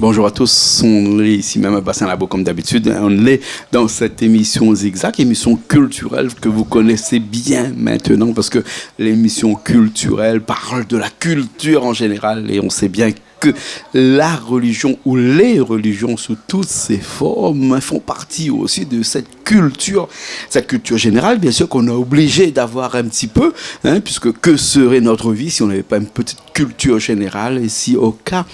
Bonjour à tous, on est ici même à Bassin Labo comme d'habitude. On est dans cette émission Zigzag, émission culturelle que vous connaissez bien maintenant parce que l'émission culturelle parle de la culture en général et on sait bien que la religion ou les religions sous toutes ses formes font partie aussi de cette culture générale, bien sûr qu'on est obligé d'avoir un petit peu, puisque que serait notre vie si on n'avait pas une petite culture générale et si au cas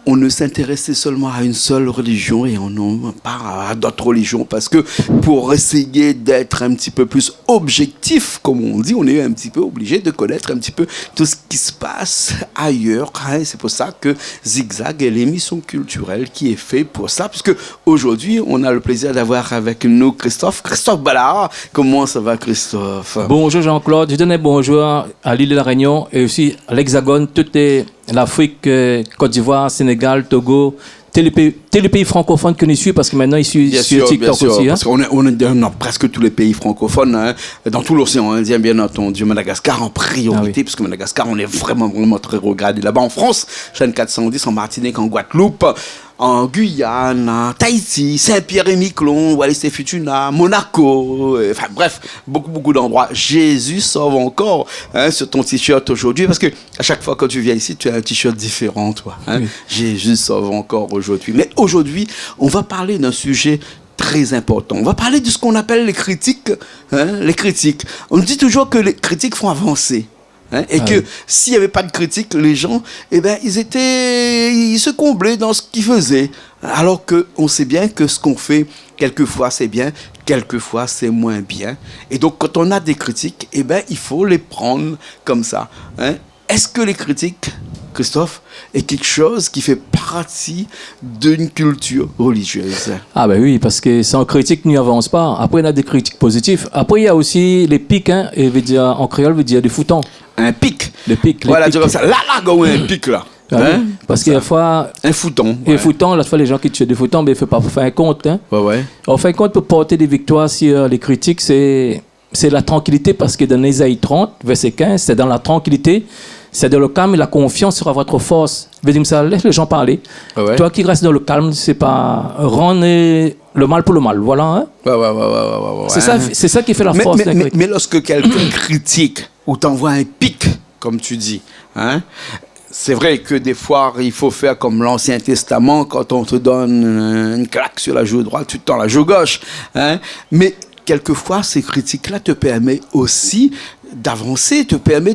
on ne s'intéressait seulement à une seule religion et on n'en pas à d'autres religions, parce que pour essayer d'être un petit peu plus objectif, comme on dit, on est un petit peu obligé de connaître un petit peu tout ce qui se passe ailleurs. C'est pour ça que Zigzag est l'émission culturelle qui est fait pour ça, parce que aujourd'hui on a le plaisir d'avoir avec nous Christophe Ballard. Comment ça va, Christophe? Bonjour Jean-Claude, je donne bonjour à l'île de la Réunion et aussi à l'Hexagone, toute l'Afrique, Côte d'Ivoire, Sénégal, Togo, tous les pays francophones que nous suivons, parce que maintenant ils suivent sur TikTok aussi. Parce qu'on est dans presque tous les pays francophones, dans tout l'océan Indien, bien entendu, Madagascar en priorité, parce que Madagascar, on est vraiment très regardé. Là-bas en France, chaîne 410, en Martinique, en Guadeloupe, en Guyane, en Tahiti, Saint-Pierre-et-Miquelon, Wallis-et-Futuna, Monaco, enfin bref, beaucoup d'endroits. Jésus sauve encore sur ton t-shirt aujourd'hui, parce que à chaque fois que tu viens ici, tu as un t-shirt différent, toi. Oui. Jésus sauve encore aujourd'hui. Mais aujourd'hui, on va parler d'un sujet très important. On va parler de ce qu'on appelle les critiques. Les critiques. On dit toujours que les critiques font avancer. Et que s'il n'y avait pas de critique, les gens, ils se comblaient dans ce qu'ils faisaient. Alors qu'on sait bien que ce qu'on fait, quelquefois c'est bien, quelquefois c'est moins bien. Et donc quand on a des critiques, il faut les prendre comme ça. Est-ce que les critiques, Christophe, est quelque chose qui fait partie d'une culture religieuse? Ah ben oui, parce que sans critique, nous n'avance pas. Après, on a des critiques positives. Après, il y a aussi les pics, et veut dire, en créole, veut dire des foutons. Un pic. Les pics. Voilà, tu comme ça. Là, un pic, là. Parce qu'il y a fois... Un fouton. Et fouton, la fois, les gens qui tuent des foutons, mais il ne faut pas faire un compte. On fait un compte pour porter des victoires sur les critiques, c'est la tranquillité, parce que dans Ésaïe 30, verset 15, c'est dans la tranquillité, c'est dans le calme et la confiance sera votre force. Je veux dire ça, laisse les gens parler. Toi qui restes dans le calme, c'est pas rendre le mal pour le mal. Voilà. C'est ça qui fait la force. Mais lorsque quelqu'un critique ou t'envoie un pic, comme tu dis, c'est vrai que des fois, il faut faire comme l'Ancien Testament, quand on te donne une claque sur la joue droite, tu te tends la joue gauche. Mais quelquefois, ces critiques-là te permettent aussi d'avancer, te permet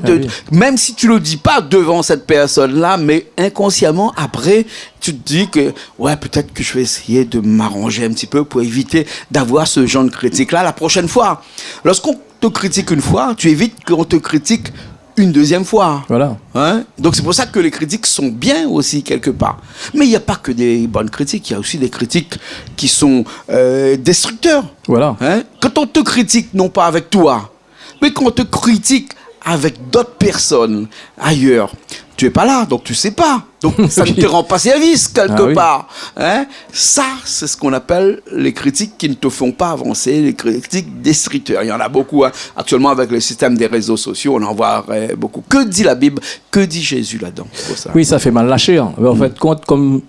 même si tu le dis pas devant cette personne-là, mais inconsciemment, après, tu te dis que, peut-être que je vais essayer de m'arranger un petit peu pour éviter d'avoir ce genre de critique-là la prochaine fois. Lorsqu'on te critique une fois, tu évites qu'on te critique une deuxième fois. Voilà. Donc c'est pour ça que les critiques sont bien aussi quelque part. Mais il n'y a pas que des bonnes critiques, il y a aussi des critiques qui sont destructeurs. Voilà. Quand on te critique, non pas avec toi, mais quand on te critique avec d'autres personnes ailleurs, tu n'es pas là, donc tu ne sais pas. Donc ça ne te rend pas service quelque part. Ça, c'est ce qu'on appelle les critiques qui ne te font pas avancer, les critiques destructeurs. Il y en a beaucoup. Actuellement, avec le système des réseaux sociaux, on en voit beaucoup. Que dit la Bible? Que dit Jésus là-dedans? Oui, ça fait mal lâcher. En fait, compte comme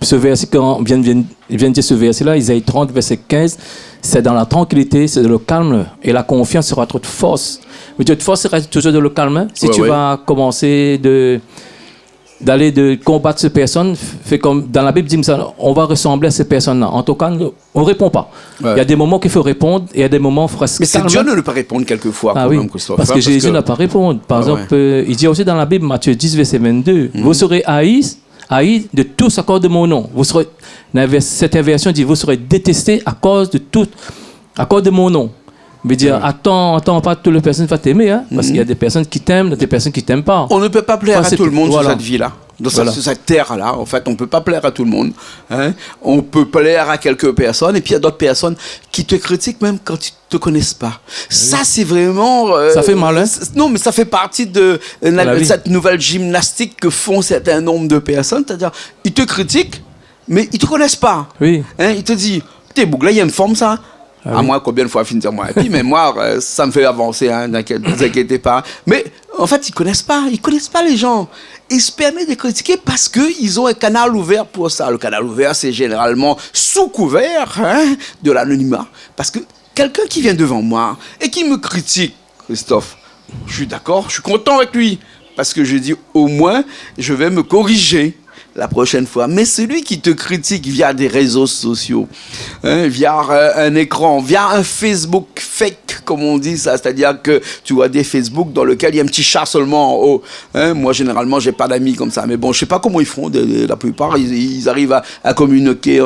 ce verset, quand vient de dire ce verset-là, Isaïe 30, verset 15, c'est dans la tranquillité, c'est dans le calme, et la confiance sera toute force. Mais toute force sera toujours dans le calme. Si tu vas commencer d'aller de combattre ces personnes, fait comme dans la Bible dit ça, on va ressembler à ces personnes-là. En tout cas, on ne répond pas. Il y a des moments qu'il faut répondre, et il y a des moments où il faut rester calme. Mais c'est Dieu de ne pas répondre quelquefois. Parce que Jésus n'a pas répondu. Par exemple, il dit aussi dans la Bible, Matthieu 10, verset 22, vous serez haïs de tous à cause de mon nom. Cette version dit, vous serez détestés à cause de mon nom. Mais dire, attends pas toutes les personnes vont t'aimer, parce qu'il y a des personnes qui t'aiment, des personnes qui t'aiment pas. On ne peut pas plaire à tout le monde sur cette vie-là. Sur cette terre-là, en fait, on ne peut pas plaire à tout le monde. On peut plaire à quelques personnes, et puis il y a d'autres personnes qui te critiquent même quand ils ne te connaissent pas. Ça, c'est vraiment... ça fait mal, Non, mais ça fait partie de cette nouvelle gymnastique que font certains nombres de personnes. C'est-à-dire, ils te critiquent, mais ils ne te connaissent pas. Ils te disent, t'es bouclé, il y a une forme, ça. À moi, combien de fois finir moi? Et puis, mais moi, ça me fait avancer, ne vous inquiétez pas. Mais en fait, ils connaissent pas les gens. Ils se permettent de critiquer parce qu'ils ont un canal ouvert pour ça. Le canal ouvert, c'est généralement sous couvert de l'anonymat. Parce que quelqu'un qui vient devant moi et qui me critique, Christophe, je suis d'accord, je suis content avec lui. Parce que je dis, au moins, je vais me corriger la prochaine fois. Mais celui qui te critique via des réseaux sociaux, via un écran, via un Facebook fake, comme on dit ça, c'est-à-dire que tu vois des Facebook dans lesquels il y a un petit chat seulement en haut. Moi, généralement, j'ai pas d'amis comme ça. Mais bon, je sais pas comment ils font. La plupart, ils arrivent à communiquer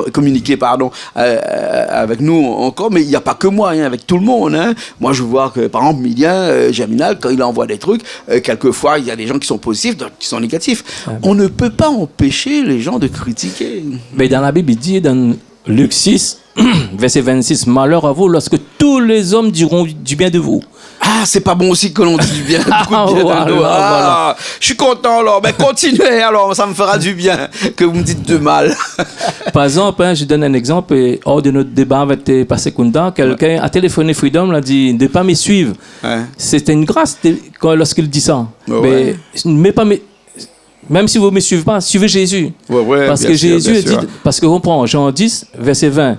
avec nous encore. Mais il n'y a pas que moi, avec tout le monde. Moi, je vois que, par exemple, Milien, Germinal, quand il envoie des trucs, quelquefois, il y a des gens qui sont positifs, d'autres qui sont négatifs. On ne peut pas empêcher les gens de critiquer. Mais dans la Bible, il dit dans Luc 6, verset 26, malheur à vous lorsque tous les hommes diront du bien de vous. Ah, c'est pas bon aussi que l'on dit du bien. Voilà. Je suis content alors. Mais continuez alors, ça me fera du bien que vous me dites de mal. Par exemple, je donne un exemple. Hors de notre débat avec Pasteur Kunda, quelqu'un a téléphoné Freedom, a dit de ne pas me suivre. Ouais. C'était une grâce lorsqu'il dit ça. Mais pas me... Même si vous ne me suivez pas, suivez Jésus. Parce que Jésus dit, parce que on prend Jean 10, verset 20.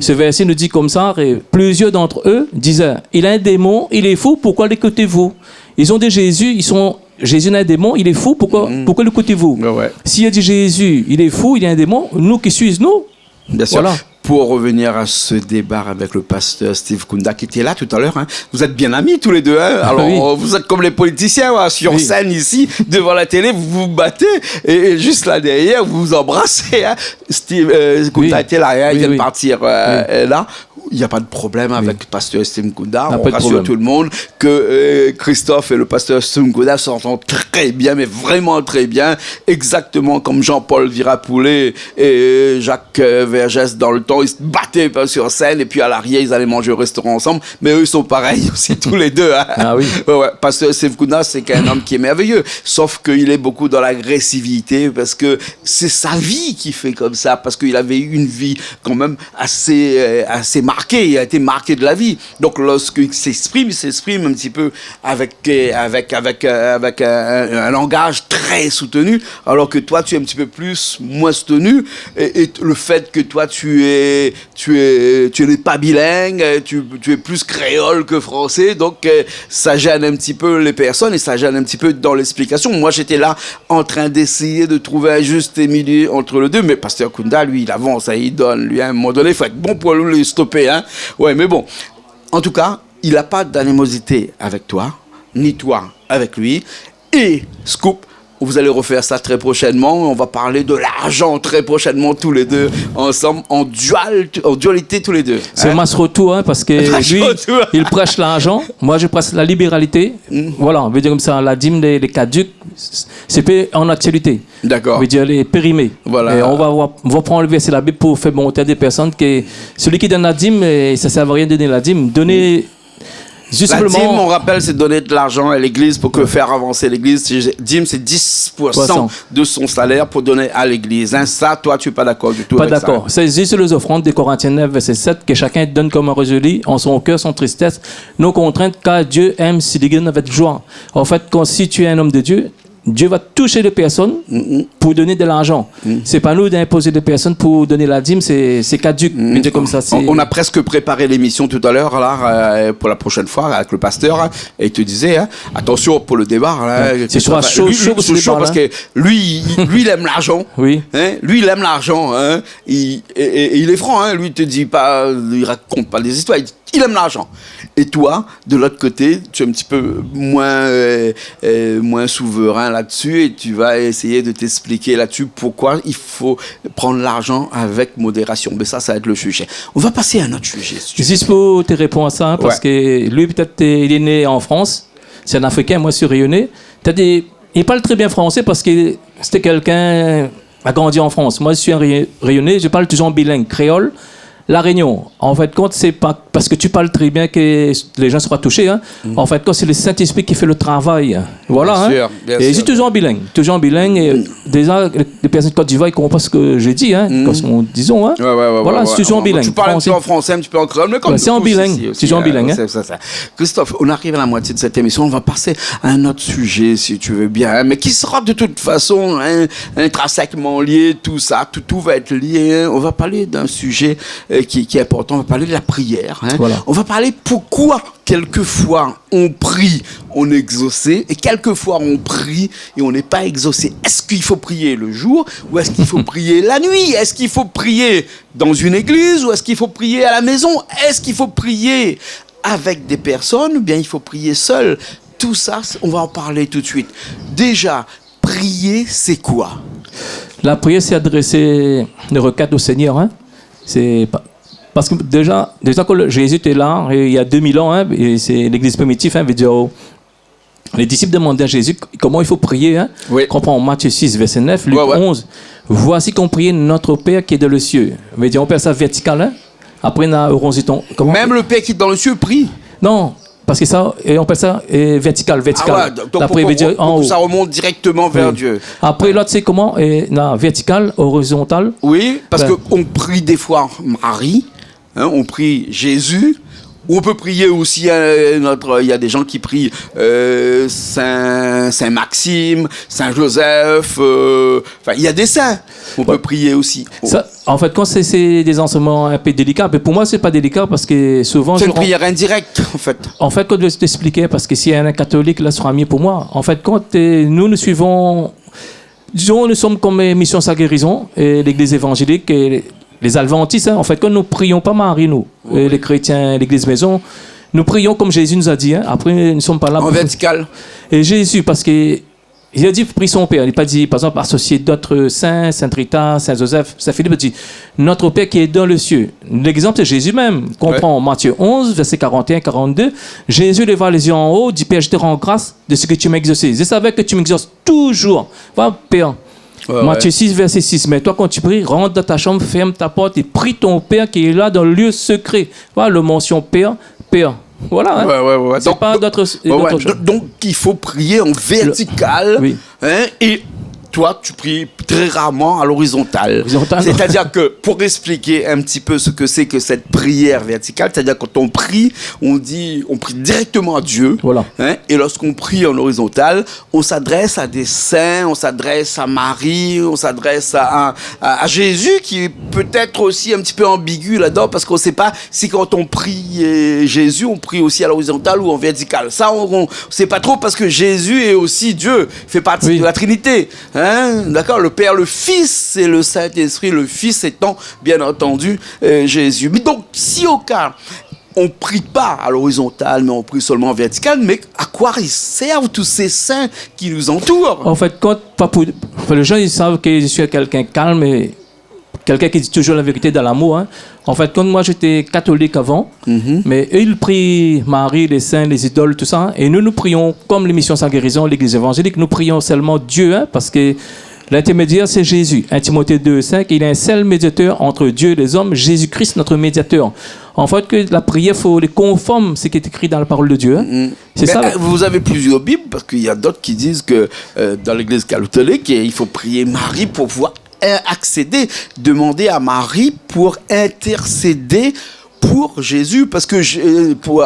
Ce verset nous dit comme ça, et plusieurs d'entre eux disaient, il a un démon, il est fou, pourquoi l'écoutez-vous? Ils ont dit Jésus a un démon, il est fou, pourquoi l'écoutez-vous? S'il a dit Jésus, il est fou, il a un démon, nous qui suivons, nous? Bien sûr. Voilà. Pour revenir à ce débat avec le pasteur Steve Kunda qui était là tout à l'heure, vous êtes bien amis tous les deux. Alors, vous êtes comme les politiciens sur scène ici, devant la télé, vous vous battez et juste là derrière, vous vous embrassez. Steve Kunda était là, il vient de partir là. Il n'y a pas de problème avec le pasteur Steve Kunda. On rassure tout le monde que Christophe et le pasteur Steve Kunda s'entendent très bien, mais vraiment très bien. Exactement comme Jean-Paul Virapoulet et Jacques Vergès dans le temps. Ils se battaient sur scène et puis à l'arrière, ils allaient manger au restaurant ensemble. Mais eux, ils sont pareils aussi, tous les deux. Ah oui. Pasteur Steve Kunda, c'est un homme qui est merveilleux. Sauf qu'il est beaucoup dans l'agressivité parce que c'est sa vie qui fait comme ça. Parce qu'il avait eu une vie quand même assez marquée. Il a été marqué de la vie. Donc, lorsqu'il s'exprime, il s'exprime un petit peu avec un langage très soutenu, alors que toi, tu es un petit peu moins soutenu. Et le fait que toi, tu n'es pas bilingue, tu es plus créole que français, donc ça gêne un petit peu les personnes et ça gêne un petit peu dans l'explication. Moi, j'étais là en train d'essayer de trouver un juste milieu entre les deux, mais Pasteur Kunda, lui, il avance, il donne. Lui, à un moment donné, il faut être bon pour le stopper. Ouais, mais bon, en tout cas, il n'a pas d'animosité avec toi, ni toi avec lui. Et, Scoop, vous allez refaire ça très prochainement. On va parler de l'argent très prochainement, tous les deux, ensemble, en dualité tous les deux. C'est un retour, parce que lui, il prêche l'argent. Moi, je prêche la libéralité. Voilà, on veut dire comme ça, la dîme des caducs, c'est en actualité. D'accord. On veut dire les périmés. Voilà. Et on va prendre le verset de la Bible pour faire monter des personnes que celui qui donne la dîme, ça ne sert à rien de donner la dîme. Donner. La dîme, on rappelle, c'est donner de l'argent à l'église pour faire avancer l'église. Dîme, c'est 10% de son salaire pour donner à l'église. Ça, toi, tu n'es pas d'accord du tout pas avec ça. Pas d'accord. C'est juste les offrandes des Corinthiens 9, verset 7, que chacun donne comme un résolu en son cœur, son tristesse, nos contraintes, car Dieu aime s'il donne avec joie. En fait, si tu es un homme de Dieu, Dieu va toucher les personnes pour donner de l'argent. C'est pas nous d'imposer des personnes pour donner la dîme, c'est caduc. Comme ça, on a presque préparé l'émission tout à l'heure là, pour la prochaine fois avec le pasteur et il te disait attention pour le débat. C'est soit chaud parce que lui il aime l'argent. Oui. Lui il aime l'argent. Il est franc. Lui il te dit pas, il raconte pas des histoires. Il aime l'argent. Et toi, de l'autre côté, tu es un petit peu moins souverain là-dessus et tu vas essayer de t'expliquer là-dessus pourquoi il faut prendre l'argent avec modération. Mais ça va être le sujet. On va passer à un autre sujet. Juste pour te répondre à ça, parce que lui, peut-être, il est né en France. C'est un Africain, moi, je suis rayonné. Il parle très bien français parce que c'était quelqu'un qui a grandi en France. Moi, je suis un rayonné. Je parle toujours bilingue, créole. La Réunion, en fait, compte, c'est pas parce que tu parles très bien que les gens seront touchés. En fait, c'est le Saint-Esprit qui fait le travail. Voilà. Bien sûr. Et c'est toujours bilingue. Et déjà, les personnes de Côte d'Ivoire, ils comprennent pas ce que j'ai dit, hein, disons. Hein. Voilà, situation en bilingue. Tu parles un petit peu en français, un petit peu en créole, mais comme c'est en bilingue. C'est en bilingue. Christophe, on arrive à la moitié de cette émission. On va passer à un autre sujet, si tu veux bien, hein, mais qui sera de toute façon intrinsèquement lié, tout ça, tout va être lié. Hein. On va parler d'un sujet qui est important. On va parler de la prière. Hein. Voilà. On va parler pourquoi quelquefois on prie, on est exaucé, et quelquefois on prie et on n'est pas exaucé. Est-ce qu'il faut prier le jour ou est-ce qu'il faut prier la nuit? Est-ce qu'il faut prier dans une église ou est-ce qu'il faut prier à la maison? Est-ce qu'il faut prier avec des personnes ou bien il faut prier seul? Tout ça, on va en parler tout de suite. Déjà, prier, c'est quoi? La prière, c'est adresser des requêtes au Seigneur. Hein? C'est pas... Parce que déjà quand Jésus était là, il y a 2000 ans, hein, et c'est l'église primitive, hein, veut dire, les disciples demandaient à Jésus comment il faut prier. Hein. Oui. On prend Matthieu 6, verset 9, Luc 11. Voici qu'on prie notre Père qui est dans le ciel. Veut dire, on perd ça vertical. Hein. Après, on a même le Père qui est dans le ciel prie. Non. Parce que ça, on appelle ça vertical. Ah ouais, donc ça remonte directement vers Dieu. Après, l'autre, c'est comment? Vertical, horizontal. Oui, parce qu'on prie des fois Marie, hein, on prie Jésus. On peut prier aussi, il y a des gens qui prient Saint Maxime, Saint Joseph, il y a des saints. On peut prier aussi. Ça, en fait, quand c'est des enseignements un peu délicats, mais pour moi, c'est pas délicat parce que souvent... C'est une prière indirecte, en fait. En fait, quand je vais t'expliquer, parce que s'il y a un catholique, là, sera mieux pour moi. En fait, quand nous suivons... Disons, nous sommes comme Mission Sa Guérison, et l'Église évangélique, et les adventistes, hein, en fait, quand nous prions pas Marie, nous, les chrétiens, l'Église maison, nous prions comme Jésus nous a dit. Hein. Après, nous ne sommes pas là. En vertical. Et Jésus, parce que il a dit prie son Père. Il n'a pas dit, par exemple, associer d'autres saints, Saint Rita, Saint Joseph, Saint Philippe. Il dit notre Père qui est dans le ciel. L'exemple, c'est Jésus même. Comprend Matthieu 11, verset 41-42. Jésus leva les yeux en haut, dit Père, je te rends grâce de ce que tu m'as exaucé. Je savais que tu m'exauces toujours. Voilà, Père. Matthieu 6, verset 6. Mais toi, quand tu pries, rentre dans ta chambre, ferme ta porte et prie ton Père qui est là dans le lieu secret. Voilà, le mention Père. Voilà. Hein. C'est pas d'autres choses. Donc, il faut prier en vertical. Hein, et toi, tu pries très rarement à l'horizontale. C'est-à-dire que, pour expliquer un petit peu ce que c'est que cette prière verticale, c'est-à-dire quand on prie directement à Dieu. Voilà. Hein, et lorsqu'on prie en horizontal, on s'adresse à des saints, on s'adresse à Marie, on s'adresse à Jésus, qui est peut-être aussi un petit peu ambigu là-dedans, parce qu'on ne sait pas si quand on prie Jésus, on prie aussi à l'horizontale ou en vertical. Ça, on ne sait pas trop, parce que Jésus est aussi Dieu, fait partie de la Trinité. Hein, d'accord, le Père, le Fils et le Saint-Esprit, le Fils étant bien entendu Jésus. Mais donc, si au cas on ne prie pas à l'horizontale, mais on prie seulement en vertical, mais à quoi ils servent tous ces saints qui nous entourent? En fait, les gens ils savent que je suis quelqu'un calme et quelqu'un qui dit toujours la vérité dans l'amour. Hein. En fait, quand moi j'étais catholique avant, mais eux ils prient Marie, les saints, les idoles, tout ça. Hein, et nous prions comme l'émission Sa Guérison, l'Église évangélique, nous prions seulement Dieu, hein, parce que l'intermédiaire c'est Jésus. 1 Timothée 2,5, il est un seul médiateur entre Dieu et les hommes, Jésus-Christ notre médiateur. En fait, que la prière, il faut les conformer ce qui est écrit dans la parole de Dieu. Hein. C'est ça. Vous avez plusieurs Bibles, parce qu'il y a d'autres qui disent que dans l'Église catholique, il faut prier Marie pour pouvoir accéder, demander à Marie pour intercéder pour Jésus, parce que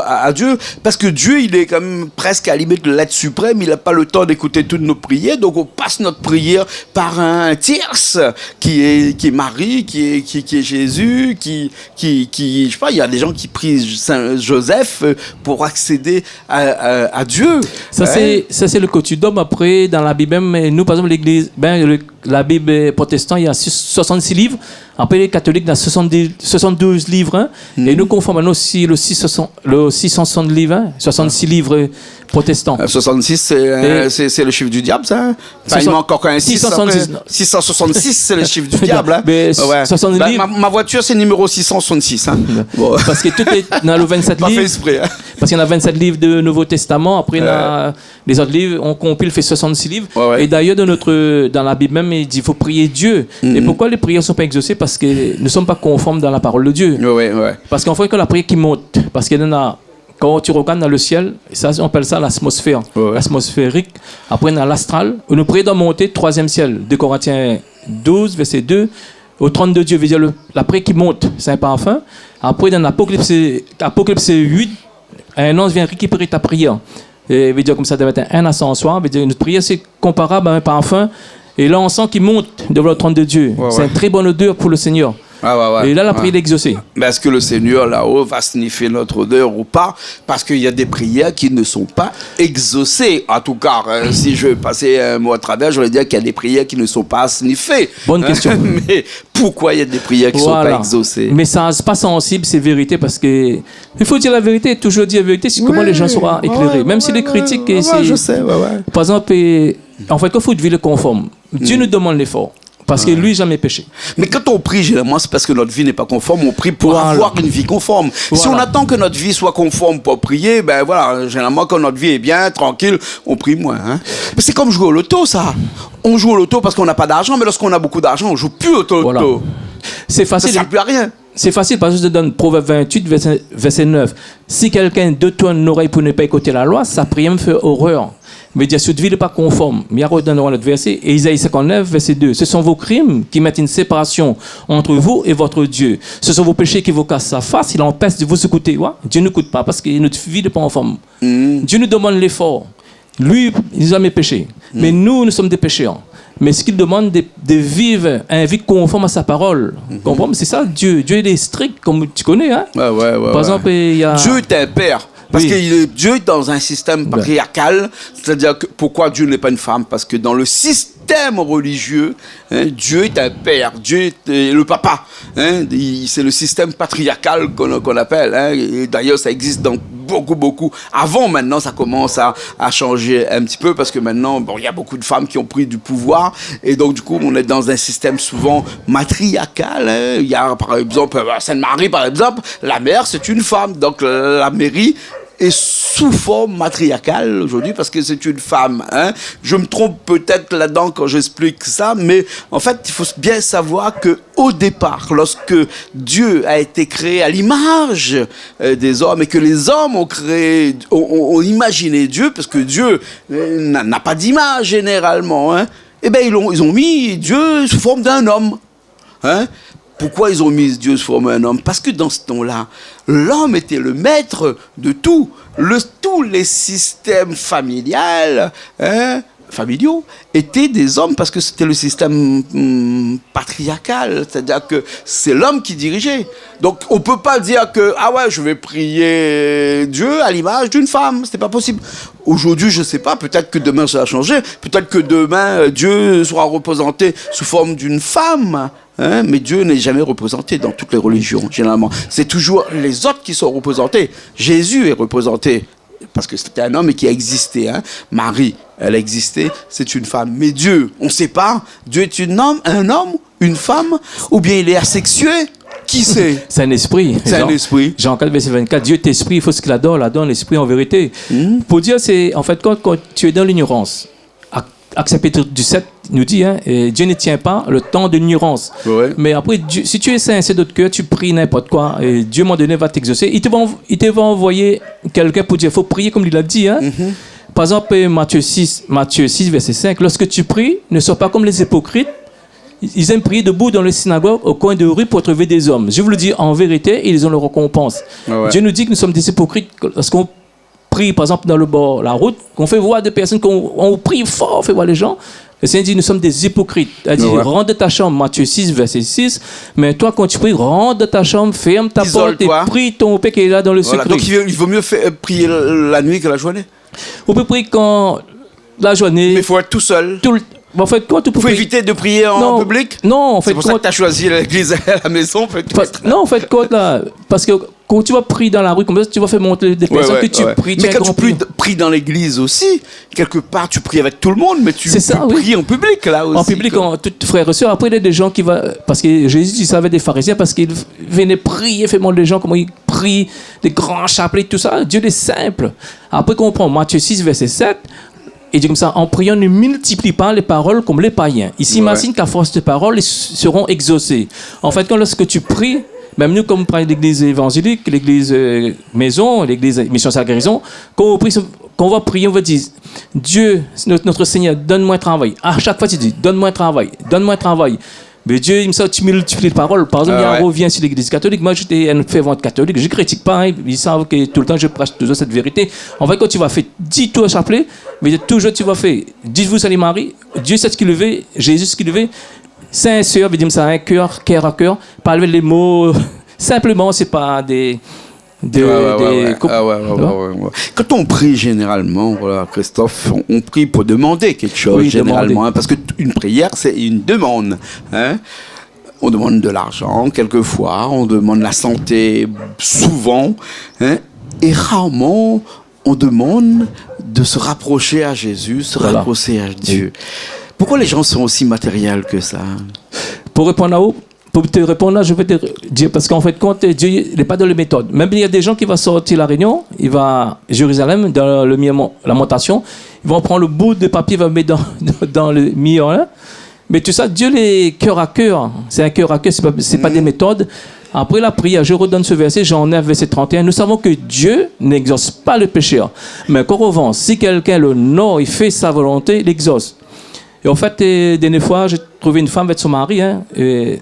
à Dieu, parce que Dieu il est quand même presque à la limite de l'être suprême, il n'a pas le temps d'écouter toutes nos prières, donc on passe notre prière par un tierce qui est Marie, qui est Jésus, qui je sais pas, il y a des gens qui prient Saint Joseph pour accéder à Dieu. Ça c'est le quotidien. Après dans la Bible même, nous par exemple l'église, la Bible protestante il y a 66 livres. Après, les catholiques, il y a 72 livres. Hein, et nous conformons aussi le 660 livres, hein, 66 livres protestants. 66, c'est le chiffre du diable, ça. Hein? Enfin, il manque encore un 666, c'est le chiffre du diable. Hein? Mais 70 livres. Ma voiture, c'est numéro 666. Hein? Bon. Parce que tout est dans le 27 livres. Pas fait exprès. Hein? Parce qu'il y en a 27 livres de Nouveau Testament. Après, les autres livres, on compile, fait 66 livres. Et d'ailleurs, dans la Bible même, il dit qu'il faut prier Dieu. Et pourquoi les prières ne sont pas exaucées? Parce que nous ne sommes pas conformes dans la parole de Dieu. Parce qu'en fait, que la prière qui monte, parce qu'il y en a, quand tu regardes dans le ciel, ça, on appelle ça l'atmosphère, l'atmosphérique. Après, on a l'astral. Nous prions de monter, 3e ciel, 2 Corinthiens 12, verset 2, au trône de Dieu, veut dire la prière qui monte, c'est un parfum. Après, dans Apocalypse 8, un ange vient récupérer ta prière. Et veut dire comme ça, devait être un ascensoir, veut dire une prière, c'est comparable à un parfum. Et là, on sent qu'il monte devant le trône de Dieu. Ouais, c'est une très bonne odeur pour le Seigneur. Et là, la prière est exaucée. Mais est-ce que le Seigneur, là-haut, va sniffer notre odeur ou pas? Parce qu'il y a des prières qui ne sont pas exaucées. En tout cas, si je passais un mot à travers, je voudrais dire qu'il y a des prières qui ne sont pas sniffées. Bonne question. Mais pourquoi il y a des prières qui ne sont pas exaucées? Mais ça n'est pas sensible, c'est vérité, parce que il faut dire la vérité, toujours dire la vérité, c'est comment les gens seront éclairés. Même si les critiques... je sais, Par exemple, en fait, il faut vivre conforme. Dieu nous demande l'effort. Parce que lui, jamais péché. Mais quand on prie, généralement, c'est parce que notre vie n'est pas conforme. On prie pour avoir une vie conforme. Si on attend que notre vie soit conforme pour prier, ben voilà, généralement, quand notre vie est bien, tranquille, on prie moins. Hein. C'est comme jouer au loto, ça. On joue au loto parce qu'on n'a pas d'argent, mais lorsqu'on a beaucoup d'argent, on joue plus au loto. Voilà. C'est facile. Ça ne sert plus à rien. C'est facile parce que je te donne Proverbe 28, verset 9. Si quelqu'un détourne une oreille pour ne pas écouter la loi, sa prière me fait horreur. Mais dire, cette vie n'est pas conforme. Mais il y a notre verset, et Isaïe 59, verset 2. Ce sont vos crimes qui mettent une séparation entre vous et votre Dieu. Ce sont vos péchés qui vous cassent sa face. Il empêche de vous écouter. Ouais? Dieu n'écoute pas parce que notre vie n'est pas en forme. Dieu nous demande l'effort. Lui, il n'a jamais péché. Mais nous sommes des pécheurs. Mais ce qu'il demande, de vivre une vie conforme à sa parole. C'est ça, Dieu. Dieu est strict, comme tu connais. Hein? Par exemple, il y a... Dieu est un père. Parce que Dieu est dans un système patriarcal, c'est-à-dire que pourquoi Dieu n'est pas une femme? Parce que dans le système religieux, Dieu est un père, Dieu est le papa. C'est le système patriarcal qu'on appelle. Et d'ailleurs, ça existe dans beaucoup. Avant, maintenant, ça commence à changer un petit peu parce que maintenant, il y a beaucoup de femmes qui ont pris du pouvoir et donc du coup, on est dans un système souvent matriarcal. Il y a par exemple, Sainte-Marie, par exemple, la mère, c'est une femme, donc la mairie est sous forme matriarcale aujourd'hui parce que c'est une femme. Je me trompe peut-être là-dedans quand j'explique ça, mais en fait, il faut bien savoir qu'au départ, lorsque Dieu a été créé à l'image des hommes et que les hommes ont imaginé Dieu, parce que Dieu n'a pas d'image généralement, eh bien, ils ont mis Dieu sous forme d'un homme. Pourquoi ils ont mis Dieu sous forme d'un homme? Parce que dans ce temps-là, l'homme était le maître de tout. Tous les systèmes familiaux étaient des hommes parce que c'était le système patriarcal. C'est-à-dire que c'est l'homme qui dirigeait. Donc on ne peut pas dire que je vais prier Dieu à l'image d'une femme. Ce n'est pas possible. Aujourd'hui, je ne sais pas, peut-être que demain ça va changer. Peut-être que demain, Dieu sera représenté sous forme d'une femme. Mais Dieu n'est jamais représenté dans toutes les religions, généralement. C'est toujours les autres qui sont représentés. Jésus est représenté parce que c'était un homme qui a existé. Marie, elle a existé, c'est une femme. Mais Dieu, on ne sait pas. Dieu est un homme, une femme, ou bien il est asexué. Qui c'est? C'est un esprit. C'est un esprit. Jean 4, verset 24. Dieu est esprit, il faut ce qu'il adore l'esprit en vérité. Pour dire, c'est en fait quand tu es dans l'ignorance. Acte chapitre 17 nous dit, Dieu ne tient pas le temps de l'ignorance. Mais après, si tu es sincère de ton cœur, tu pries n'importe quoi, et Dieu, à un moment donné, va t'exaucer. Il te va envoyer quelqu'un pour dire, il faut prier comme il a dit. Par exemple, Matthieu 6, verset 5, lorsque tu pries, ne sois pas comme les hypocrites. Ils aiment prier debout dans les synagogues, au coin de rue, pour trouver des hommes. Je vous le dis en vérité, ils ont leur récompense. Dieu nous dit que nous sommes des hypocrites lorsqu'on prie, par exemple, dans le bord, la route, qu'on fait voir des personnes, qu'on prie fort, on fait voir les gens. Le Seigneur dit, nous sommes des hypocrites. Il dit, rentre de ta chambre, Matthieu 6, verset 6. Mais toi, quand tu pries, rentre de ta chambre, ferme ta porte et prie ton Père qui est là dans le secret. Donc il vaut mieux prier la nuit que la journée. On peut prier quand la journée. Mais il faut être tout seul. En fait, quand tu peux éviter de prier en public. Non, en fait, c'est pour ça que tu as choisi l'église à la maison. Non, en fait, parce que quand tu vas prier dans la rue, comme ça, tu vas faire monter des personnes que tu pries. Mais quand tu pries dans l'église aussi, quelque part, tu pries avec tout le monde, mais tu pries en public là aussi. En public, tout frère et soeur. Après, il y a des gens qui vont. Parce que Jésus, il savait des pharisiens, parce qu'ils venaient prier, faire monter les gens, comment ils prient, des grands chapelets, tout ça. Dieu est simple. Après, quand on prend Matthieu 6, verset 7. Et dit comme ça, en priant, ne multiplie pas les paroles comme les païens. Ils s'imaginent qu'à force de paroles, ils seront exaucés. En fait, lorsque tu pries, Même nous, comme on prend l'église évangélique, l'église maison, l'église mission sur la guérison, quand on va prier, on va dire, Dieu, notre Seigneur, donne-moi un travail. À chaque fois, tu dis, donne-moi un travail, donne-moi un travail. Mais Dieu, il me semble que tu multiplies les paroles. Par exemple, il revient sur l'église catholique. Moi, j'étais un fervent catholique. Je ne critique pas. Hein. Ils savent que tout le temps, je prêche toujours cette vérité. En fait, quand tu vas faire 10 tours à chapelet, mais toujours tu vas faire 10 vous allez Marie, Dieu sait ce qu'il veut, Jésus ce qu'il veut. Sincère, veut dire ça, un cœur à cœur. Parler les mots, simplement, c'est pas des. Quand on prie généralement, voilà, Christophe, on prie pour demander quelque chose généralement, hein, parce qu'une prière c'est une demande. Hein. On demande de l'argent quelquefois, on demande la santé souvent, hein, et rarement on demande de se rapprocher à Jésus, se rapprocher à Dieu. Pourquoi les gens sont aussi matériels que ça? Pour répondre Pour te répondre là, je vais te dire, parce qu'en fait, quand Dieu n'est pas dans les méthodes. Même il y a des gens qui vont sortir la réunion, il va à Jérusalem, dans le lamentation, ils vont prendre le bout de papier, ils vont le mettre dans le milieu. Hein. Mais tout ça, Dieu est cœur à cœur. C'est un cœur à cœur, c'est pas des méthodes. Après la prière, je redonne ce verset, Jean 9, verset 31. Nous savons que Dieu n'exauce pas le pécheur. Mais qu'en revanche, si quelqu'un l'honore, il fait sa volonté, il l'exauce. Et en fait, dernière fois, j'ai trouvé une femme avec son mari, hein, et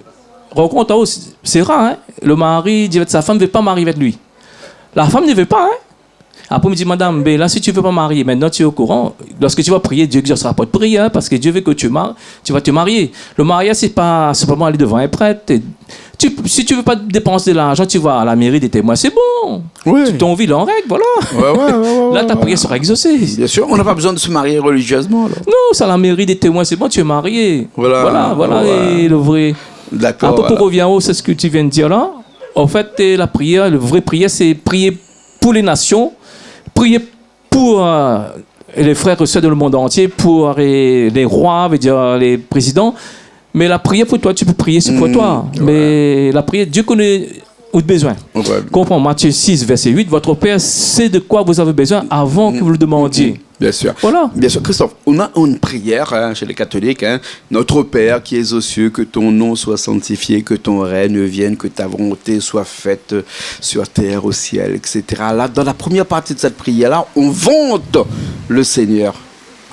rencontre aussi, c'est rare, hein? Le mari dit que sa femme ne veut pas marier avec lui. La femme ne veut pas. Hein? Après, il me dit, madame, ben là, si tu ne veux pas marier, maintenant tu es au courant, lorsque tu vas prier, Dieu n'exaucera pas de prière, parce que Dieu veut que tu vas te marier. Le mariage, c'est pas simplement aller devant un prêtre. Si tu ne veux pas dépenser de l'argent, tu vas à la mairie des témoins, c'est bon. Oui. Ton vie en règle, voilà. Là, ta prière sera exaucée. Bien sûr, on n'a pas besoin de se marier religieusement. Alors. Non, c'est à la mairie des témoins, c'est bon, tu es marié. Voilà. Et le vrai. D'accord. Après, pour revenir au, c'est ce que tu viens de dire là. En fait, la prière, le vrai prière, c'est prier pour les nations, prier pour les frères et sœurs dans le monde entier, pour les rois, veut dire les présidents. Mais la prière pour toi, tu peux prier c'est pour toi. Mais la prière, Dieu connaît votre besoin. Comprends, Matthieu 6, verset 8, votre Père sait de quoi vous avez besoin avant que vous le demandiez. Bien sûr. Voilà. Bien sûr, Christophe, on a une prière hein, chez les catholiques. Hein, Notre Père qui es aux cieux, que ton nom soit sanctifié, que ton règne vienne, que ta volonté soit faite sur terre, au ciel, etc. Là, dans la première partie de cette prière-là, on vante le Seigneur.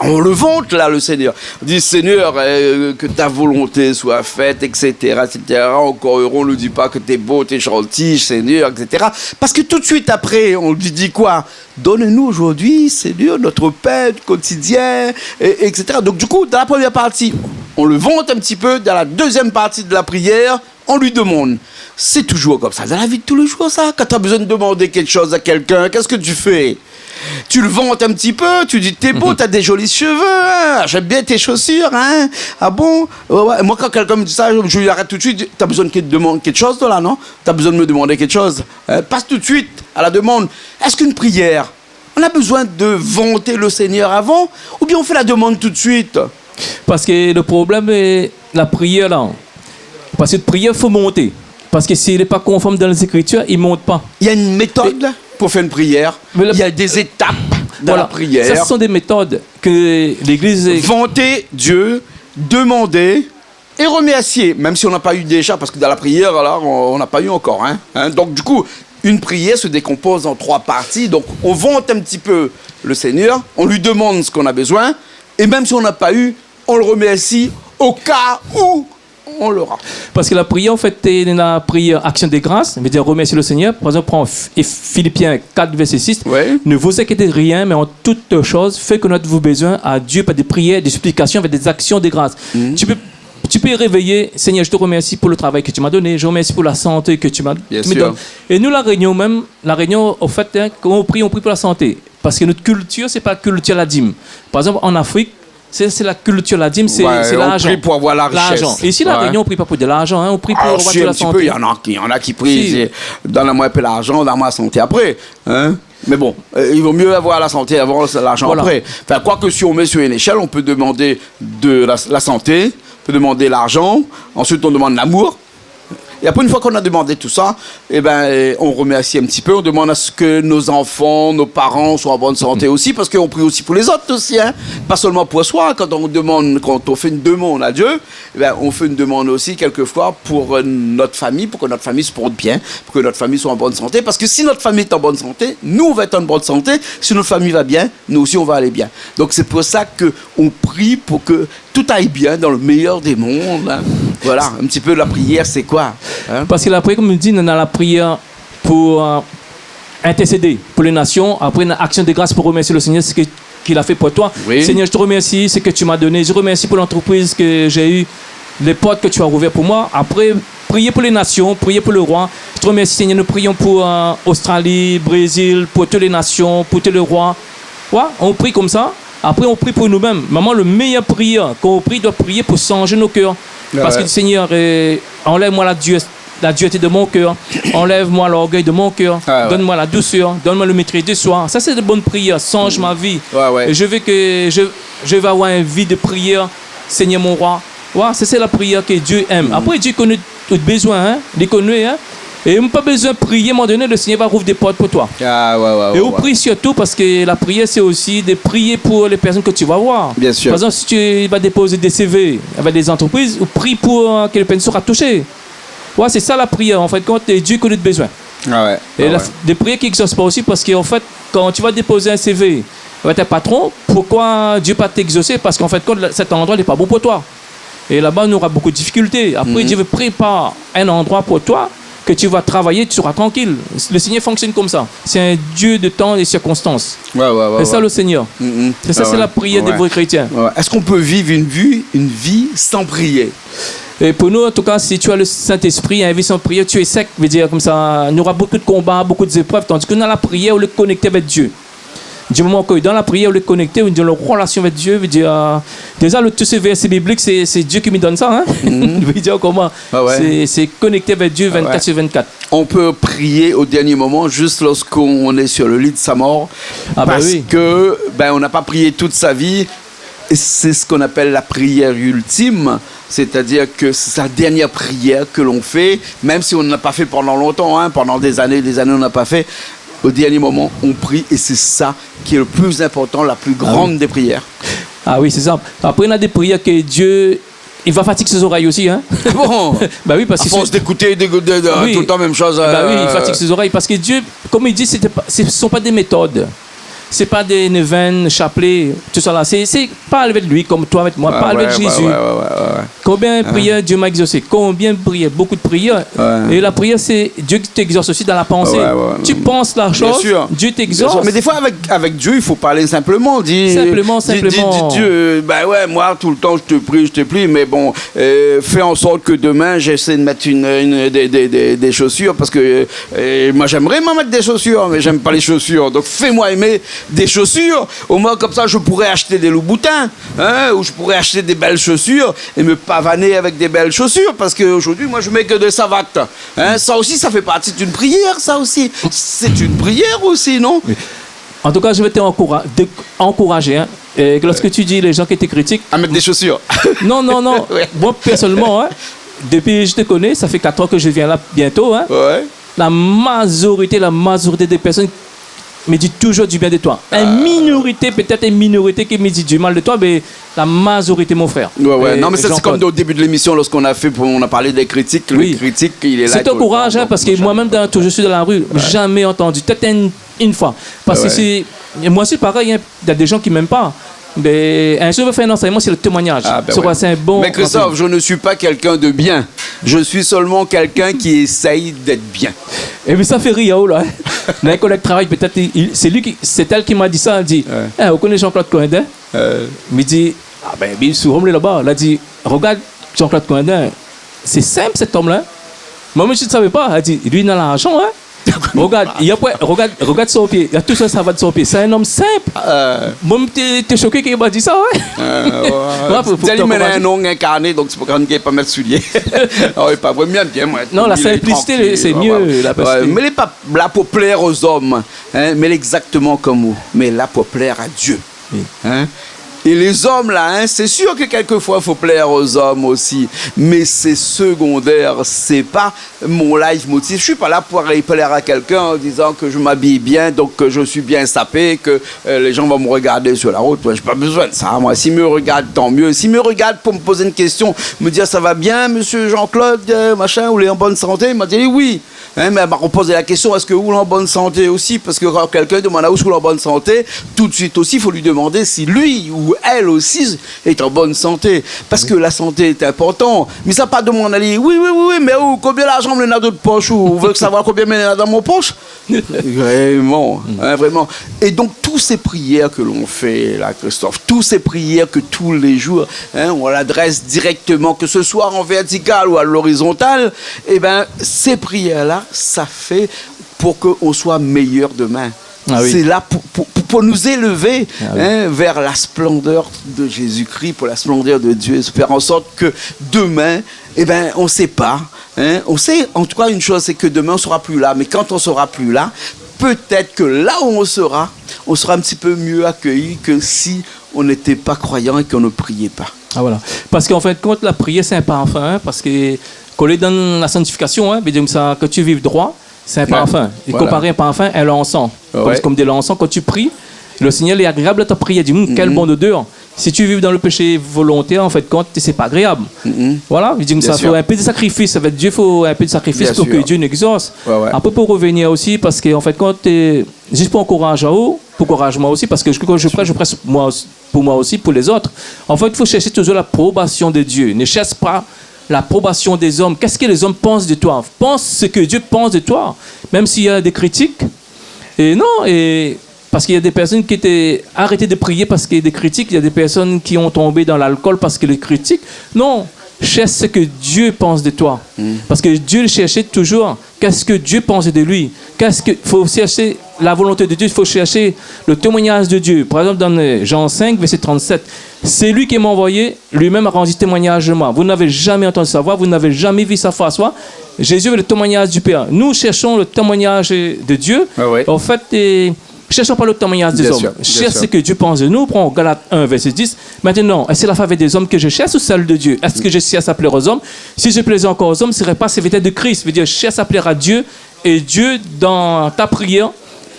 On le vante là, le Seigneur. On dit, Seigneur, que ta volonté soit faite, etc., etc. Encore heureux, on ne dit pas que t'es beau, t'es gentil, Seigneur, etc. Parce que tout de suite après, on lui dit quoi? Donne-nous aujourd'hui, Seigneur, notre pain quotidien, etc. Donc du coup, dans la première partie, on le vante un petit peu. Dans la deuxième partie de la prière, on lui demande. C'est toujours comme ça. Dans la vie de tous les jours, ça. Quand tu as besoin de demander quelque chose à quelqu'un, qu'est-ce que tu fais? Tu le vantes un petit peu, tu dis t'es beau, t'as des jolis cheveux, hein, j'aime bien tes chaussures, hein. Ah bon? Ouais. Moi quand quelqu'un me dit ça, je lui arrête tout de suite. T'as besoin de demander quelque chose là, non? T'as besoin de me demander quelque chose? Passe tout de suite à la demande. Est-ce qu'une prière, on a besoin de vanter le Seigneur avant, ou bien on fait la demande tout de suite? Parce que le problème est la prière là. Parce que la prière, il faut monter. Parce que s'il n'est pas conforme dans les Écritures, il ne monte pas. Il y a une méthode pour faire une prière. Il y a des étapes dans la prière. Ça, ce sont des méthodes que l'Église... Vanter Dieu, demander et remercier. Même si on n'a pas eu déjà, parce que dans la prière, là, on n'a pas eu encore. Hein. Donc du coup, une prière se décompose en 3 parties. Donc on vante un petit peu le Seigneur, on lui demande ce qu'on a besoin. Et même si on n'a pas eu, on le remercie au cas où on l'aura. Parce que la prière, en fait, c'est la prière action de grâce, ça veut dire remercier le Seigneur. Par exemple, prends Philippiens 4, verset 6. Ouais. Ne vous inquiétez de rien, mais en toutes choses, faites connaître vos besoins à Dieu par des prières, des supplications, avec des actions de grâce. Tu peux réveiller, Seigneur, je te remercie pour le travail que tu m'as donné, je te remercie pour la santé que tu me donnes. Et nous, la réunion, au fait, hein, quand on prie pour la santé. Parce que notre culture, c'est pas la culture la dîme. Par exemple, en Afrique, c'est la culture, la dîme, c'est l'argent. On prie pour avoir la richesse. Et ici, la réunion, on ne prie pas pour de l'argent, hein, on prie pour avoir de la santé. Il y en a qui prient, donne-moi un peu l'argent, donne-moi la santé après. Hein? Mais bon, il vaut mieux avoir la santé avant l'argent après. Enfin, quoi que si on met sur une échelle, on peut demander de la santé, on peut demander l'argent, ensuite on demande l'amour. Et après, une fois qu'on a demandé tout ça, eh ben, on remercie un petit peu, on demande à ce que nos enfants, nos parents soient en bonne santé aussi, parce qu'on prie aussi pour les autres aussi, hein. Pas seulement pour soi. Quand on fait une demande à Dieu, eh ben, on fait une demande aussi quelquefois pour notre famille, pour que notre famille se porte bien, pour que notre famille soit en bonne santé. Parce que si notre famille est en bonne santé, nous, on va être en bonne santé. Si notre famille va bien, nous aussi, on va aller bien. Donc, c'est pour ça qu'on prie pour que tout aille bien dans le meilleur des mondes. Hein. Voilà, un petit peu la prière, c'est quoi, hein? Parce que la prière, comme on dit, on a la prière pour intercéder pour les nations. Après, une action de grâce pour remercier le Seigneur, ce qu'il a fait pour toi. Oui. Seigneur, je te remercie, ce que tu m'as donné. Je remercie pour l'entreprise que j'ai eue, les portes que tu as ouvertes pour moi. Après, prier pour les nations, prier pour le roi. Je te remercie, Seigneur. Nous prions pour Australie, Brésil, pour toutes les nations, pour tous les rois. Ouais, on prie comme ça. Après, on prie pour nous-mêmes. Maman, le meilleur prière qu'on prie, doit prier pour changer nos cœurs. Parce que le Seigneur, enlève-moi la dureté de mon cœur, enlève-moi l'orgueil de mon cœur, donne-moi la douceur, donne-moi le maîtrise de soi. Ça, c'est de bonnes prières. Change ma vie. Et je veux que je vais avoir une vie de prière, Seigneur mon roi. Ouais, ça, c'est la prière que Dieu aime. Après, Dieu connaît tout besoin, hein? Il connaît, hein? Et on n'a pas besoin de prier, à un moment donné, le Seigneur va rouvrir des portes pour toi. Et on prie surtout parce que la prière, c'est aussi de prier pour les personnes que tu vas voir. Bien sûr. Par exemple, si tu vas déposer des CV avec des entreprises, ou prie pour que les personnes soient touchées. Ouais, c'est ça la prière, en fait, quand Dieu connaît le besoin. Des prières qui n'exaucent pas aussi parce qu'en fait, quand tu vas déposer un CV avec tes patrons, pourquoi Dieu ne va pas t'exaucer? Parce qu'en fait, cet endroit n'est pas bon pour toi. Et là-bas, on aura beaucoup de difficultés. Après, Dieu prépare un endroit pour toi que tu vas travailler, tu seras tranquille. Le Seigneur fonctionne comme ça. C'est un Dieu de temps et circonstances. C'est ça le Seigneur. C'est ça, c'est la prière des vrais chrétiens. Est-ce qu'on peut vivre une vie sans prier? Et pour nous, en tout cas, si tu as le Saint-Esprit, une vie sans prière, tu es sec, veut dire comme ça, il y aura beaucoup de combats, beaucoup d'épreuves, tandis que dans la prière, on est connecté avec Dieu. Du moment que dans la prière, on est connecté, on est dans la relation avec Dieu, veut dire, déjà, tous ces versets bibliques, c'est Dieu qui me donne ça, hein? Veut dire comment? C'est connecté avec Dieu 24 sur 24. On peut prier au dernier moment, juste lorsqu'on est sur le lit de sa mort, parce que on n'a pas prié toute sa vie. Et c'est ce qu'on appelle la prière ultime, c'est-à-dire que c'est sa dernière prière que l'on fait, même si on ne l'a pas fait pendant longtemps, hein, pendant des années on n'a pas fait. Au dernier moment, on prie et c'est ça qui est le plus important, la plus grande des prières. Ah oui, c'est ça. Après, on a des prières que Dieu... Il va fatiguer ses oreilles aussi, hein? Bon, oui, parce que force d'écouter tout le temps la même chose. Oui, il fatigue ses oreilles parce que Dieu, comme il dit, ce ne sont pas des méthodes. C'est pas des neuvaines, chapelets, tout ça là. C'est pas avec lui comme toi avec moi, pas avec Jésus. Combien de prières Dieu m'a exaucé? Combien de prières? Beaucoup de prières. Et la prière, c'est Dieu qui t'exauce aussi dans la pensée. Tu penses la chose, Dieu t'exauce. Mais des fois, avec Dieu, il faut parler simplement. Simplement. Dieu, moi, tout le temps, je te prie, mais bon, fais en sorte que demain, j'essaie de mettre des chaussures, parce que moi, j'aimerais m'en mettre des chaussures, mais j'aime pas les chaussures. Donc, fais-moi aimer des chaussures, au moins comme ça je pourrais acheter des loups-boutins, hein, ou je pourrais acheter des belles chaussures et me pavaner avec des belles chaussures, parce qu'aujourd'hui moi je mets que des savates, hein. Ça aussi, ça fait partie d'une prière, ça aussi, c'est une prière aussi, non? En tout cas, je vais t'encourager, hein, et lorsque tu dis les gens qui te critiquent à mettre des chaussures. Non moi personnellement, hein, depuis que je te connais, ça fait 4 ans que je viens là bientôt, hein, la majorité des personnes me dit toujours du bien de toi. Une minorité qui me dit du mal de toi, mais la majorité, mon frère. Non, mais c'est comme au début de l'émission, lorsqu'on a parlé des critiques. Le critique, il est là. C'est ton courage, hein, parce que moi-même, je suis dans la rue, jamais entendu, peut-être une fois. Parce que moi aussi, pareil, hein, il y a des gens qui ne m'aiment pas. Mais un jour, je vais faire un enseignement sur le témoignage. C'est un bon. Mais Christophe, je ne suis pas quelqu'un de bien. Je suis seulement quelqu'un qui essaye d'être bien. Et mais ça fait rire, là. Un collègue travaille, peut-être, c'est elle qui m'a dit ça. Elle dit, vous connaissez Jean-Claude Coindin? Il dit, bien sûr, là-bas. Elle a dit, regarde Jean-Claude Coindin, c'est simple cet homme-là. Moi, je ne savais pas. Elle dit, lui, il a l'argent, hein? Regarde son pied, il y a tout ça, ça va de son pied. C'est un homme simple. Moi, t'es choqué qu'il m'a dit ça, Il m'a un nom incarné, donc c'est pour qu'il ne pas mettre souliers. Pas vraiment bien, moi. Non, la simplicité, c'est mieux. Mais elle pas là pour plaire aux hommes, hein, mais exactement comme vous. Mais là pour plaire à Dieu. Hein? Et les hommes, là, hein, c'est sûr que quelquefois, il faut plaire aux hommes aussi. Mais c'est secondaire. C'est pas mon leitmotiv. Je suis pas là pour aller plaire à quelqu'un en disant que je m'habille bien, donc que je suis bien sapé, que les gens vont me regarder sur la route. Moi, j'ai pas besoin de ça. Moi, s'ils me regardent, tant mieux. S'ils me regardent pour me poser une question, me dire ça va bien, monsieur Jean-Claude, machin, vous êtes en bonne santé, il m'a dit oui. Hein, mais on posait la question, est-ce que vous êtes en bonne santé aussi? Parce que quand quelqu'un demande à où vous êtes en bonne santé, tout de suite aussi, il faut lui demander si lui ou elle aussi est en bonne santé. Parce que la santé est importante. Mais ça pas demander à dire, oui, mais où, combien d'argent me l'a dans votre poche? Ou vous voulez savoir combien me l'a dans mon poche? Vraiment, hein, vraiment. Et donc, toutes ces prières que l'on fait, là, Christophe, toutes ces prières que tous les jours, hein, on l'adresse directement, que ce soit en vertical ou à l'horizontale, eh bien, ces prières-là, ça fait pour qu'on soit meilleur demain. Ah oui. C'est là pour nous élever vers la splendeur de Jésus-Christ, pour la splendeur de Dieu, faire en sorte que demain, eh ben, on ne sait pas. Hein, on sait en tout cas une chose, c'est que demain on ne sera plus là. Mais quand on ne sera plus là, peut-être que là où on sera un petit peu mieux accueilli que si on n'était pas croyant et qu'on ne priait pas. Ah voilà. Parce qu'en fait, quand la prière, c'est un parfum, hein, parce que quand on est dans la sanctification, hein, ça, que tu vives droit, c'est un parfum. Et comparer un parfum à l'encens. Comme de l'encens, quand tu pries, le Seigneur est agréable à ta prière. Dis, quelle bonne odeur. Si tu vis dans le péché volontaire, en fait, quand c'est pas agréable. Voilà, il dit que ça faut un peu de sacrifice. Ça veut dire faut un peu de sacrifice pour que Dieu n'exauce. Un peu pour revenir aussi, parce qu'en fait, quand tu juste pour encouragement aussi, parce que quand je presse pour moi aussi, pour les autres. En fait, il faut chercher toujours l'approbation de Dieu. Ne cherche pas l'approbation des hommes. Qu'est-ce que les hommes pensent de toi? Pense ce que Dieu pense de toi. Même s'il y a des critiques. Et non, parce qu'il y a des personnes qui étaient arrêtées de prier parce qu'il y a des critiques. Il y a des personnes qui ont tombé dans l'alcool parce qu'il y a des critiques. Non, cherche ce que Dieu pense de toi. Parce que Dieu cherchait toujours qu'est-ce que Dieu pense de lui. Il faut chercher la volonté de Dieu, il faut chercher le témoignage de Dieu. Par exemple, dans Jean 5, verset 37, c'est lui qui m'a envoyé, lui-même a rendu témoignage de moi. Vous n'avez jamais entendu sa voix, vous n'avez jamais vu sa face. Jésus est le témoignage du Père. Nous cherchons le témoignage de Dieu. En fait, cherchons pas le témoignage des hommes. Cherche ce que Dieu pense de nous. Prends Galates 1, verset 10. Maintenant, est-ce que c'est la faveur des hommes que je cherche ou celle de Dieu? Est-ce que je cherche à plaire aux hommes? Si je plaisais encore aux hommes, ce ne serait pas serviteur de Christ. Je veux dire, cherche à plaire à Dieu. Et Dieu, dans ta prière,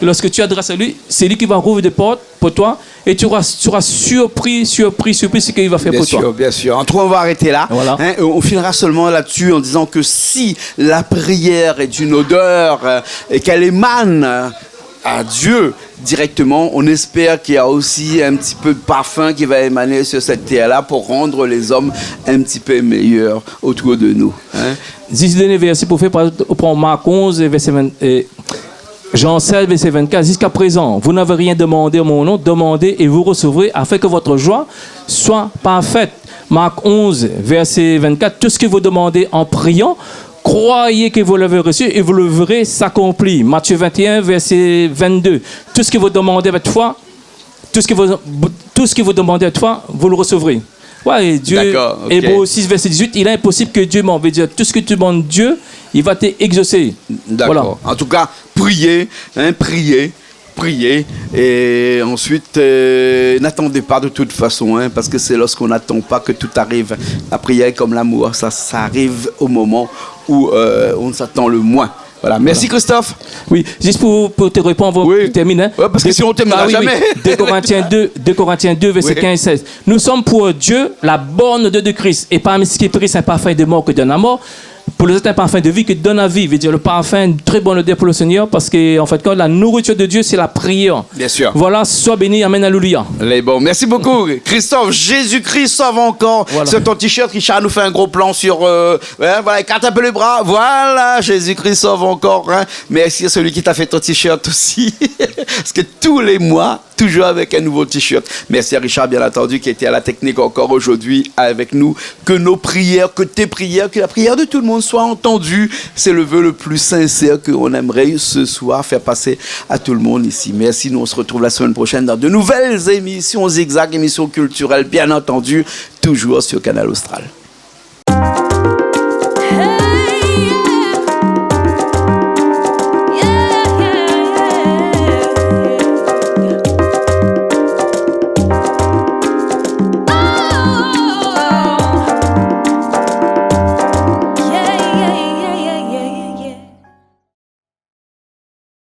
lorsque tu adresses à lui, c'est lui qui va rouvrir des portes pour toi. Et tu seras surpris ce qu'il va faire pour toi. Bien sûr. En tout cas, on va arrêter là. Voilà. Hein, on finira seulement là-dessus en disant que si la prière est une odeur et qu'elle émane à Dieu directement, on espère qu'il y a aussi un petit peu de parfum qui va émaner sur cette terre-là pour rendre les hommes un petit peu meilleurs autour de nous. Hein? 10 derniers versets pour faire, prendre Marc 11, verset 20, Jean 16, verset 24. Jusqu'à présent, vous n'avez rien demandé en mon nom, demandez et vous recevrez afin que votre joie soit parfaite. Marc 11, verset 24. Tout ce que vous demandez en priant, croyez que vous l'avez reçu et vous le verrez s'accomplir. Matthieu 21, verset 22. Tout ce que vous demandez avec foi, tout ce que vous demandez avec foi, vous le recevrez. Ouais, Dieu, okay. Hébreux 6, verset 18, il est impossible que Dieu m'en veut dire. Tout ce que tu demandes Dieu, il va t'exaucer. D'accord. Voilà. En tout cas, priez, priez. Et ensuite, n'attendez pas de toute façon, parce que c'est lorsqu'on n'attend pas que tout arrive. La prière est comme l'amour, ça arrive au moment où on s'attend le moins. Voilà. Merci Christophe. Oui, juste pour te répondre, je termine. Hein. Ouais, parce que si on termine jamais. Oui. 2 Corinthiens 2, verset 15-16. Nous sommes pour Dieu la borne de Christ. Et parmi ce qui est pris, c'est un parfum de mort que donne la mort. Pour les autres, un parfum de vie qui donne la vie. Veut dire le parfum, très bonne odeur pour le Seigneur, parce que en fait, quand la nourriture de Dieu, c'est la prière. Bien sûr. Voilà, sois béni, amen, alléluia. Les bons. Merci beaucoup, Christophe. Jésus-Christ sauve encore. Voilà. C'est ton t-shirt. Richard nous fait un gros plan sur. Voilà, écarte un peu les bras. Voilà, Jésus-Christ sauve encore. Hein. Merci à celui qui t'a fait ton t-shirt aussi, parce que tous les mois, toujours avec un nouveau t-shirt. Merci à Richard, bien entendu, qui était à la technique encore aujourd'hui avec nous. Que nos prières, que tes prières, que la prière de tout le monde soit entendue. C'est le vœu le plus sincère qu'on aimerait ce soir faire passer à tout le monde ici. Merci, nous on se retrouve la semaine prochaine dans de nouvelles émissions Zigzag, émissions culturelles, bien entendu, toujours sur Canal Austral.